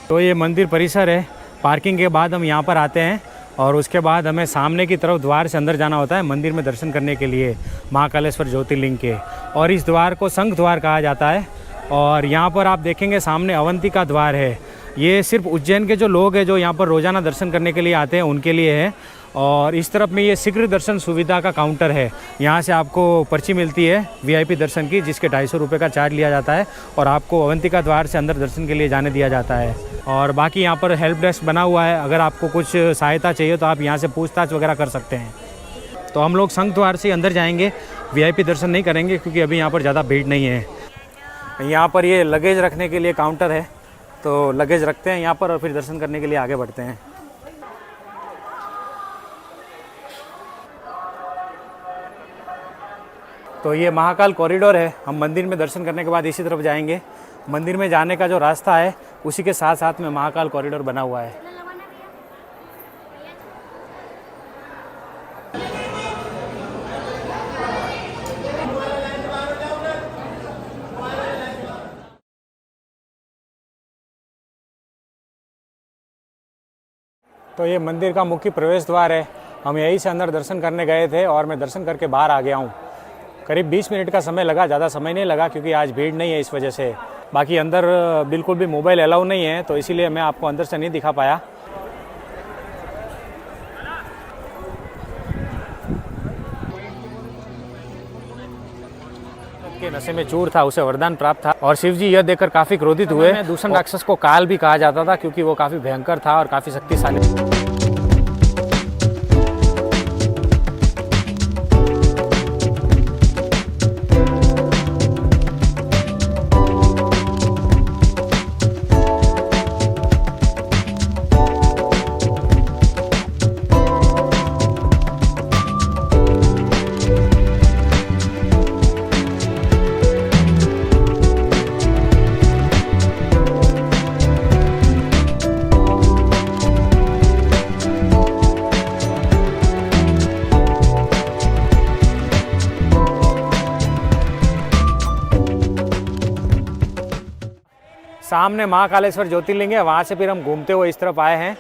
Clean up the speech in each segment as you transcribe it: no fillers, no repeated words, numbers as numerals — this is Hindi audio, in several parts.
तो ये मंदिर परिसर है। पार्किंग के बाद हम यहाँ पर आते हैं और उसके बाद हमें सामने की तरफ द्वार से अंदर जाना होता है मंदिर में दर्शन करने के लिए महाकालेश्वर ज्योतिर्लिंग के। और इस द्वार को शंख द्वार कहा जाता है। और यहाँ पर आप देखेंगे सामने अवंतिका द्वार है। ये सिर्फ उज्जैन के जो लोग हैं जो यहाँ पर रोज़ाना दर्शन करने के लिए आते हैं उनके लिए है। और इस तरफ में ये शीघ्र दर्शन सुविधा का काउंटर है। यहाँ से आपको पर्ची मिलती है वीआईपी दर्शन की, जिसके 250 रुपये का चार्ज लिया जाता है और आपको अवंतिका द्वार से अंदर दर्शन के लिए जाने दिया जाता है। और बाकी यहाँ पर हेल्प डेस्क बना हुआ है, अगर आपको कुछ सहायता चाहिए तो आप यहाँ से पूछताछ वगैरह कर सकते हैं। तो हम लोग शंख द्वार से अंदर जाएंगे, वीआईपी दर्शन नहीं करेंगे क्योंकि अभी यहाँ पर ज़्यादा भीड़ नहीं है। यहाँ पर ये लगेज रखने के लिए काउंटर है, तो लगेज रखते हैं यहाँ पर और फिर दर्शन करने के लिए आगे बढ़ते हैं। तो ये महाकाल कॉरिडोर है। हम मंदिर में दर्शन करने के बाद इसी तरफ जाएंगे। मंदिर में जाने का जो रास्ता है उसी के साथ साथ में महाकाल कॉरिडोर बना हुआ है। तो ये मंदिर का मुख्य प्रवेश द्वार है। हम यहीं से अंदर दर्शन करने गए थे और मैं दर्शन करके बाहर आ गया हूँ। करीब 20 मिनट का समय लगा, ज़्यादा समय नहीं लगा क्योंकि आज भीड़ नहीं है इस वजह से। बाकी अंदर बिल्कुल भी मोबाइल अलाउ नहीं है, तो इसीलिए मैं आपको अंदर से नहीं दिखा पाया। के नशे में चूर था, उसे वरदान प्राप्त था और शिव जी यह देखकर काफी क्रोधित हुए। दूषण राक्षस को काल भी कहा जाता था क्योंकि वो काफी भयंकर था और काफी शक्तिशाली। सामने महाकालेश्वर ज्योतिर्लिंग है, वहाँ से फिर हम घूमते हुए इस तरफ आए हैं।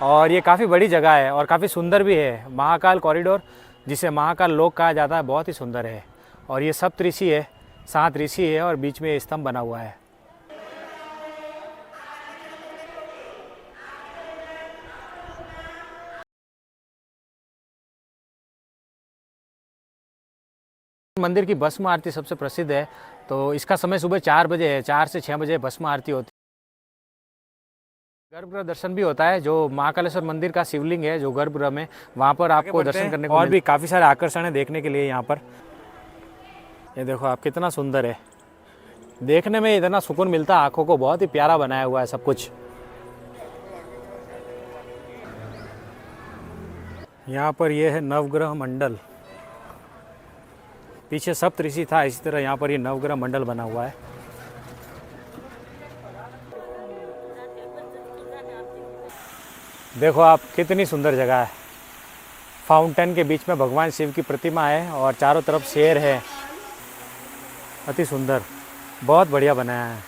और ये काफ़ी बड़ी जगह है और काफ़ी सुंदर भी है। महाकाल कॉरिडोर, जिसे महाकाल लोक कहा जाता है, बहुत ही सुंदर है। और ये सप्त ऋषि है, 7 ऋषि है और बीच में स्तंभ बना हुआ है। मंदिर की भस्म आरती सबसे प्रसिद्ध है, तो इसका समय सुबह 4 बजे है। 4 से 6 बजे भस्म आरती होती है। गर्भगृह दर्शन भी होता है, जो महाकालेश्वर मंदिर का शिवलिंग है जो गर्भगृह में, वहाँ पर आपको दर्शन करने को और भी काफ़ी सारे आकर्षण है देखने के लिए यहाँ पर। ये देखो आप, कितना सुंदर है, देखने में इतना सुकून मिलता है आँखों को। बहुत ही प्यारा बनाया हुआ है सब कुछ। यहाँ पर यह है नवग्रह मंडल। पीछे सप्त ऋषि था, इसी तरह यहाँ पर ये नवग्रह मंडल बना हुआ है। देखो आप, कितनी सुंदर जगह है। फाउंटेन के बीच में भगवान शिव की प्रतिमा है और चारों तरफ शेर है। अति सुंदर, बहुत बढ़िया बनाया है।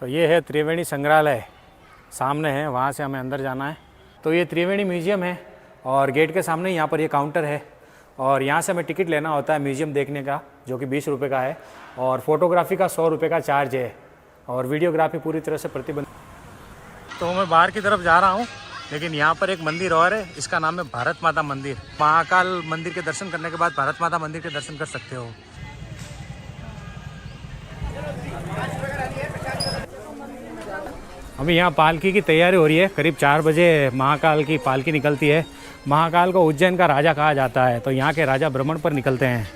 तो ये है त्रिवेणी संग्रहालय, सामने है, वहाँ से हमें अंदर जाना है। तो ये त्रिवेणी म्यूजियम है और गेट के सामने यहाँ पर ये काउंटर है और यहाँ से हमें टिकट लेना होता है म्यूजियम देखने का, जो कि 20 रुपये का है। और फोटोग्राफी का 100 रुपये का चार्ज है और वीडियोग्राफी पूरी तरह से प्रतिबंध। तो मैं बाहर की तरफ जा रहा हूँ, लेकिन यहाँ पर एक मंदिर और है, इसका नाम है भारत माता मंदिर। महाकाल मंदिर के दर्शन करने के बाद भारत माता मंदिर के दर्शन कर सकते हो। अभी यहाँ पालकी की तैयारी हो रही है। करीब 4 बजे महाकाल की पालकी निकलती है। महाकाल को उज्जैन का राजा कहा जाता है, तो यहाँ के राजा भ्रमण पर निकलते हैं।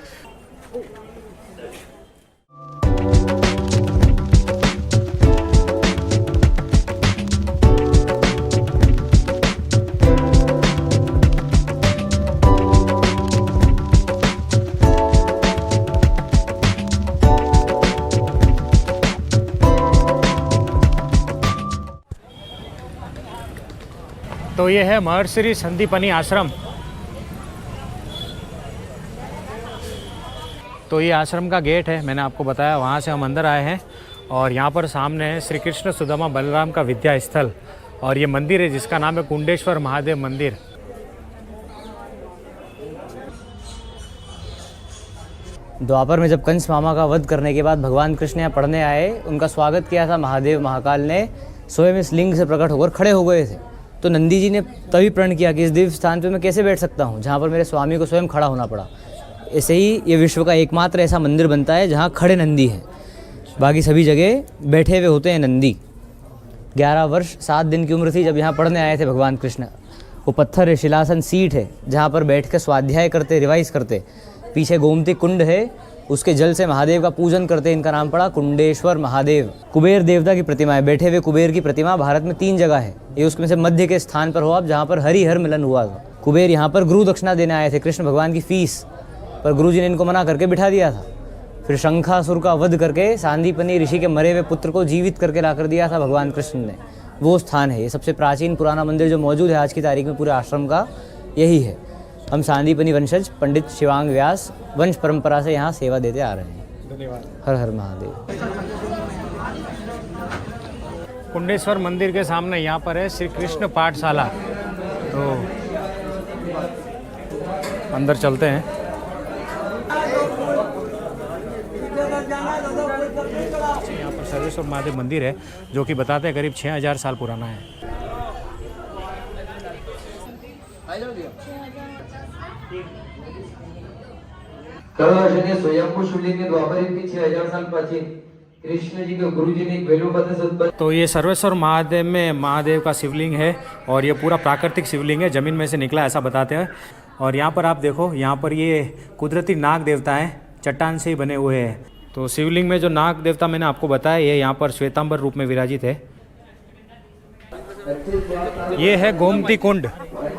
तो ये है महर्षि संदीपनी आश्रम। तो ये आश्रम का गेट है, मैंने आपको बताया, वहाँ से हम अंदर आए हैं और यहाँ पर सामने है श्री कृष्ण सुदामा बलराम का विद्या स्थल और ये मंदिर है जिसका नाम है कुंडेश्वर महादेव मंदिर। द्वापर में जब कंस मामा का वध करने के बाद भगवान कृष्ण यहाँ पढ़ने आए, उनका स्वागत किया था महादेव महाकाल ने, स्वयं इस लिंग से प्रकट होकर खड़े हो गए थे। तो नंदी जी ने तभी प्रण किया कि इस दिव्य स्थान पे मैं कैसे बैठ सकता हूँ जहाँ पर मेरे स्वामी को स्वयं खड़ा होना पड़ा। ऐसे ही ये विश्व का एकमात्र ऐसा मंदिर बनता है जहाँ खड़े नंदी हैं, बाकी सभी जगह बैठे हुए होते हैं नंदी। 11 वर्ष 7 दिन की उम्र थी जब यहाँ पढ़ने आए थे भगवान कृष्ण। वो पत्थर है, शिलासन सीट है जहाँ पर बैठ कर स्वाध्याय करते, रिवाइज करते। पीछे गोमती कुंड है, उसके जल से महादेव का पूजन करते, इनका नाम पड़ा कुंडेश्वर महादेव। कुबेर देवता की प्रतिमा है, बैठे हुए कुबेर की प्रतिमा भारत में 3 जगह है। ये उसमें से मध्य के स्थान पर हो आप, जहाँ पर हरिहर मिलन हुआ था। कुबेर यहाँ पर गुरु दक्षिणा देने आए थे, कृष्ण भगवान की फीस, पर गुरु जी ने इनको मना करके बिठा दिया था। फिर शंखासुर का वध करके सांदीपनी ऋषि के मरे हुए पुत्र को जीवित करके ला कर दिया था भगवान कृष्ण ने। वो स्थान है, ये सबसे प्राचीन पुराना मंदिर जो मौजूद है आज की तारीख में पूरे आश्रम का, यही है। हम सांदीपनी वंशज पंडित शिवांग व्यास वंश परंपरा से यहाँ सेवा देते आ रहे हैं। धन्यवाद। हर हर महादेव। कुंडेश्वर मंदिर के सामने यहाँ पर है श्री कृष्ण पाठशाला, तो अंदर चलते हैं। यहाँ पर सर्वेश्वर महादेव मंदिर है जो कि बताते हैं करीब 6000 साल पुराना है। स्वयंभू शिवलिंग द्वापर युग की 6000 साल प्राचीन कृष्ण जी के गुरु जी ने एक वेलुपत्र से उत्पन्न। तो ये सर्वेश्वर महादेव में महादेव का शिवलिंग है और ये पूरा प्राकृतिक शिवलिंग है, ज़मीन में से निकला ऐसा बताते हैं। और यहाँ पर आप देखो, यहाँ पर ये कुदरती नाग देवता है, चट्टान से ही बने हुए हैं। तो शिवलिंग में जो नाग देवता मैंने आपको बताया, ये यहाँ पर श्वेतांबर रूप में विराजित है। ये है गोमती कुंड,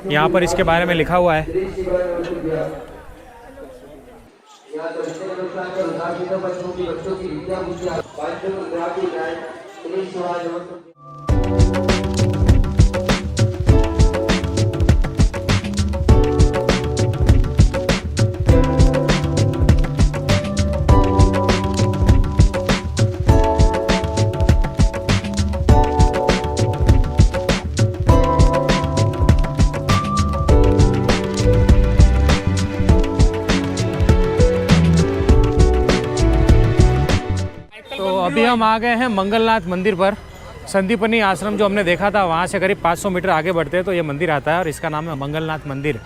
यहाँ पर इसके बारे में लिखा हुआ है। अभी हम आ गए हैं मंगलनाथ मंदिर पर। संदीपनी आश्रम जो हमने देखा था वहाँ से करीब 500 मीटर आगे बढ़ते हैं तो ये मंदिर आता है और इसका नाम है मंगलनाथ मंदिर।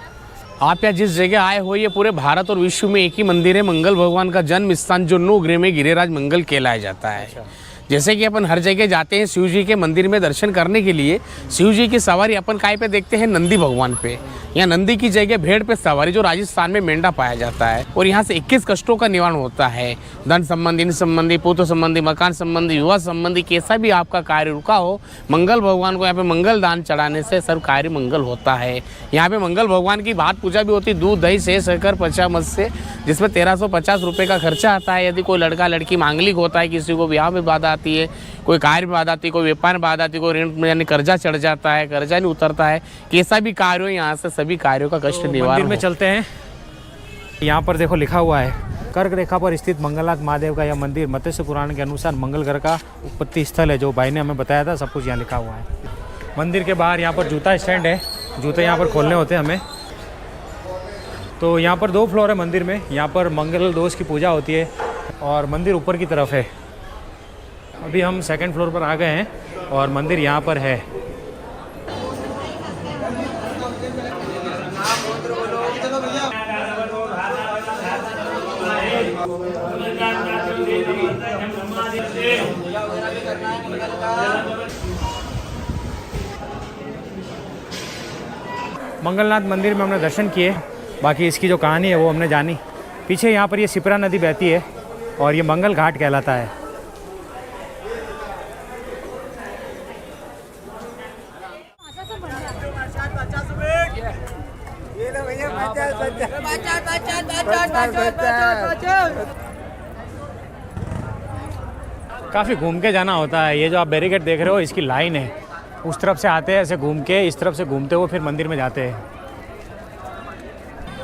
आप यहाँ जिस जगह आए हो ये पूरे भारत और विश्व में एक ही मंदिर है, मंगल भगवान का जन्म स्थान जो 9 ग्रह में गिरिराज मंगल कहलाया जाता है। जैसे कि अपन हर जगह जाते हैं शिव जी के मंदिर में दर्शन करने के लिए, शिव जी की सवारी अपन काय पे देखते हैं, नंदी भगवान पे। यहाँ नंदी की जगह भेड़ पे सवारी, जो राजस्थान में मेंढा पाया जाता है। और यहाँ से 21 कष्टों का निवारण होता है। धन संबंधी, इन संबंधी, पुत्र संबंधी, मकान संबंधी, विवाह संबंधी, कैसा भी आपका कार्य रुका हो, मंगल भगवान को यहाँ पे मंगल दान चढ़ाने से सब कार्य मंगल होता है। यहाँ पे मंगल भगवान की भात पूजा भी होती है, दूध दही से शक्कर पंचामृत से, जिसमें 1350 रुपये का खर्चा आता है। यदि कोई लड़का लड़की मांगलिक होता है, किसी को ब्याह में बाधा आती है, कोई कार्य में बाधा आती है, कोई व्यापार में बाधा आती है, कोई ऋण में यानी कर्जा चढ़ जाता है, कर्जा नहीं उतरता है, कैसा भी कार्य हो यहाँ से सभी कार्यों का कष्ट निवारण। मंदिर में चलते हैं। यहाँ पर देखो लिखा हुआ है, कर्क रेखा पर स्थित मंगलनाथ महादेव का यह मंदिर मत्स्य पुराण के अनुसार मंगल ग्रह का उत्पत्ति स्थल है। जो भाई ने हमें बताया था, सब कुछ यहाँ लिखा हुआ है। मंदिर के बाहर यहाँ पर जूता स्टैंड है, जूते यहाँ पर खोलने होते हैं हमें। तो यहाँ पर 2 फ्लोर है मंदिर में। यहाँ पर मंगल दोष की पूजा होती है और मंदिर ऊपर की तरफ है। अभी हम 2nd फ्लोर पर आ गए हैं और मंदिर यहाँ पर है। मंगलनाथ मंदिर में हमने दर्शन किए, बाकी इसकी जो कहानी है वो हमने जानी। पीछे यहाँ पर ये सिपरा नदी बहती है और ये मंगल घाट कहलाता है। काफ़ी घूम के जाना होता है। ये जो आप बैरिकेड देख रहे हो, इसकी लाइन है। उस तरफ से आते हैं ऐसे घूम के, इस तरफ से घूमते हुए फिर मंदिर में जाते हैं।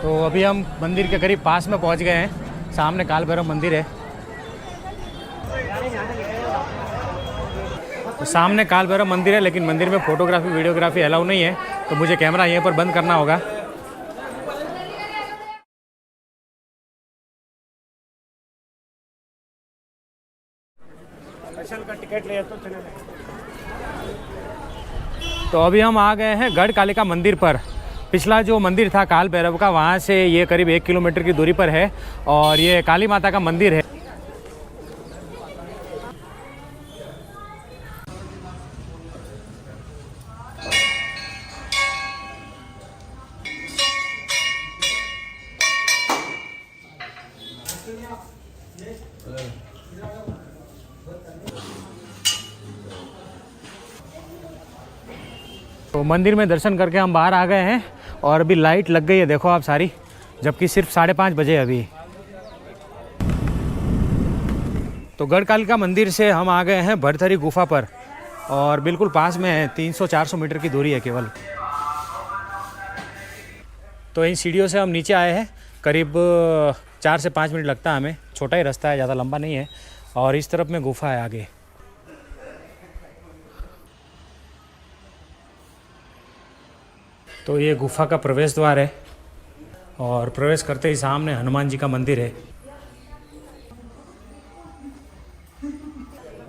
तो अभी हम मंदिर के करीब पास में पहुंच गए हैं। सामने काल भैरव मंदिर है। तो सामने काल भैरव मंदिर है, लेकिन मंदिर में फोटोग्राफी वीडियोग्राफी अलाउ नहीं है, तो मुझे कैमरा यहीं पर बंद करना होगा। का टिकट ले तो चले। तो अभी हम आ गए हैं गढ़ कालिका मंदिर पर। पिछला जो मंदिर था काल भैरव का, वहाँ से ये करीब 1 किलोमीटर की दूरी पर है और ये काली माता का मंदिर है। तो मंदिर में दर्शन करके हम बाहर आ गए हैं और अभी लाइट लग गई है, देखो आप सारी, जबकि सिर्फ 5:30 बजे अभी। तो गढ़ कालिका मंदिर से हम आ गए हैं भरथरी गुफा पर और बिल्कुल पास में है, 300-400 मीटर की दूरी है केवल। तो इन सीढ़ियों से हम नीचे आए हैं, करीब 4 से 5 मिनट लगता है हमें। छोटा ही रास्ता है, ज़्यादा लंबा नहीं है। और इस तरफ में गुफा है आगे। तो ये गुफा का प्रवेश द्वार है और प्रवेश करते ही सामने हनुमान जी का मंदिर है।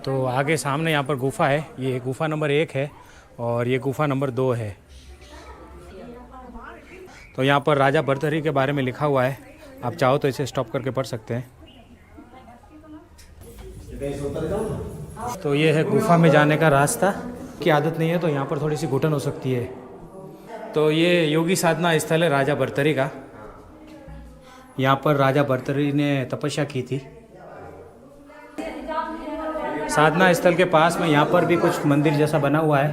तो आगे सामने यहाँ पर गुफा है, ये गुफा नंबर 1 है और ये गुफा नंबर 2 है। तो यहाँ पर राजा भरथरी के बारे में लिखा हुआ है, आप चाहो तो इसे स्टॉप करके पढ़ सकते हैं। तो ये है गुफा में जाने का रास्ता। की आदत नहीं है तो यहाँ पर थोड़ी सी घुटन हो सकती है। तो ये योगी साधना स्थल है राजा भरथरी का। यहाँ पर राजा भरथरी ने तपस्या की थी। साधना स्थल के पास में यहाँ पर भी कुछ मंदिर जैसा बना हुआ है।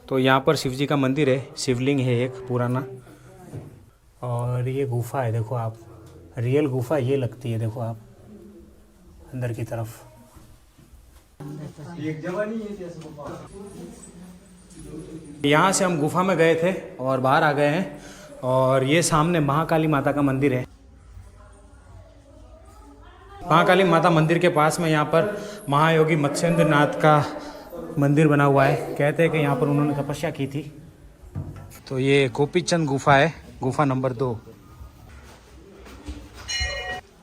तो यहाँ पर शिव जी का मंदिर है, शिवलिंग है एक पुराना। और ये गुफा है, देखो आप, रियल गुफा ये लगती है, देखो आप अंदर की तरफ। यहाँ से हम गुफा में गए थे और बाहर आ गए हैं और ये सामने महाकाली माता का मंदिर है। महाकाली माता मंदिर के पास में यहाँ पर महायोगी मत्स्येंद्र नाथ का मंदिर बना हुआ है। कहते हैं कि यहाँ पर उन्होंने तपस्या की थी। तो ये गोपीचंद गुफा है, गुफा नंबर 2।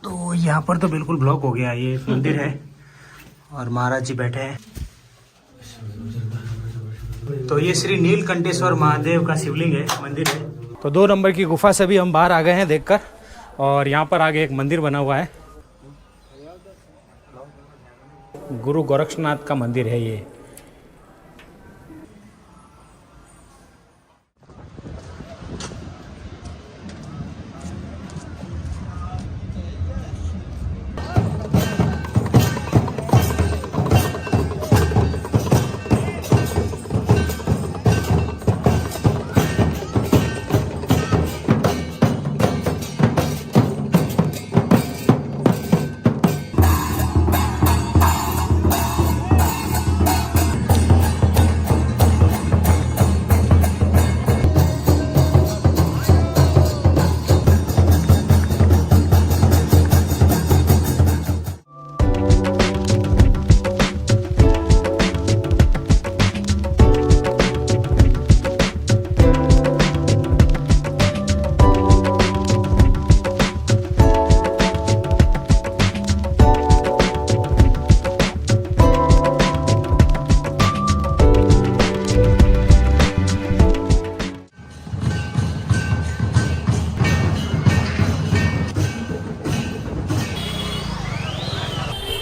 तो यहाँ पर तो बिल्कुल ब्लॉक हो गया, ये मंदिर है और महाराज जी बैठे हैं। तो ये श्री नीलकंठेश्वर महादेव का शिवलिंग है, मंदिर है। तो 2 नंबर की गुफा से भी हम बाहर आ गए हैं देखकर। और यहाँ पर आगे एक मंदिर बना हुआ है, गुरु गोरक्षनाथ का मंदिर है ये।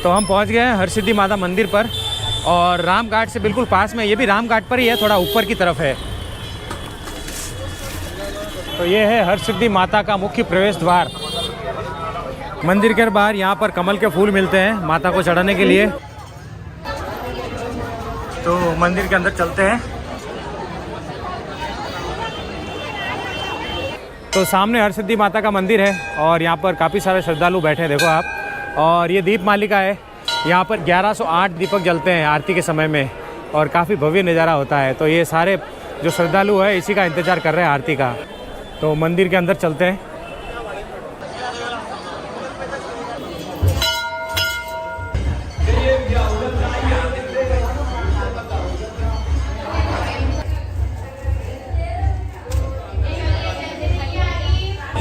तो हम पहुंच गए हैं हरसिद्धि माता मंदिर पर और राम घाट से बिल्कुल पास में, ये भी राम घाट पर ही है, थोड़ा ऊपर की तरफ है। तो ये है हरसिद्धि माता का मुख्य प्रवेश द्वार। मंदिर के बाहर यहाँ पर कमल के फूल मिलते हैं माता को चढ़ाने के लिए। तो मंदिर के अंदर चलते हैं। तो सामने हरसिद्धि माता का मंदिर है और यहाँ पर काफ़ी सारे श्रद्धालु बैठे हैं, देखो आप। और ये दीप मालिका है, यहाँ पर 1108 दीपक जलते हैं आरती के समय में और काफ़ी भव्य नज़ारा होता है। तो ये सारे जो श्रद्धालु है इसी का इंतज़ार कर रहे हैं आरती का। तो मंदिर के अंदर चलते हैं।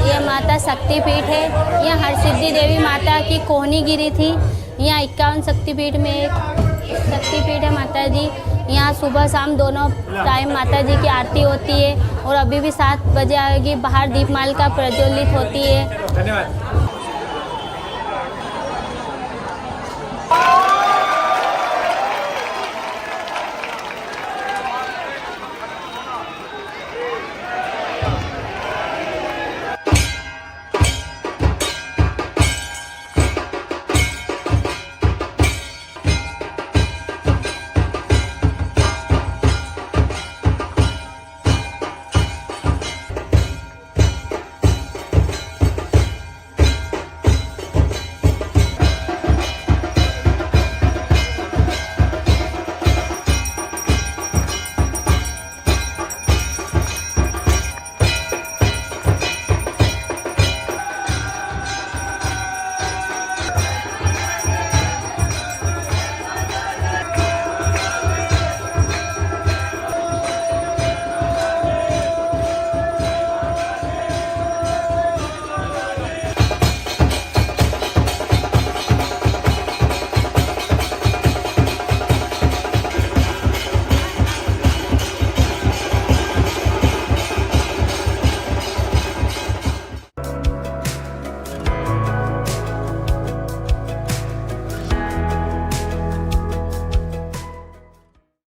ये माता शक्तिपीठ है। यहाँ हरसिद्धि देवी माता की कोहनी गिरी थी। यहाँ 51 शक्तिपीठ में एक शक्तिपीठ है माता जी। यहाँ सुबह शाम दोनों टाइम माता जी की आरती होती है और अभी भी 7 बजे आएगी। बाहर दीपमालिका प्रज्वलित होती है। धन्यवाद।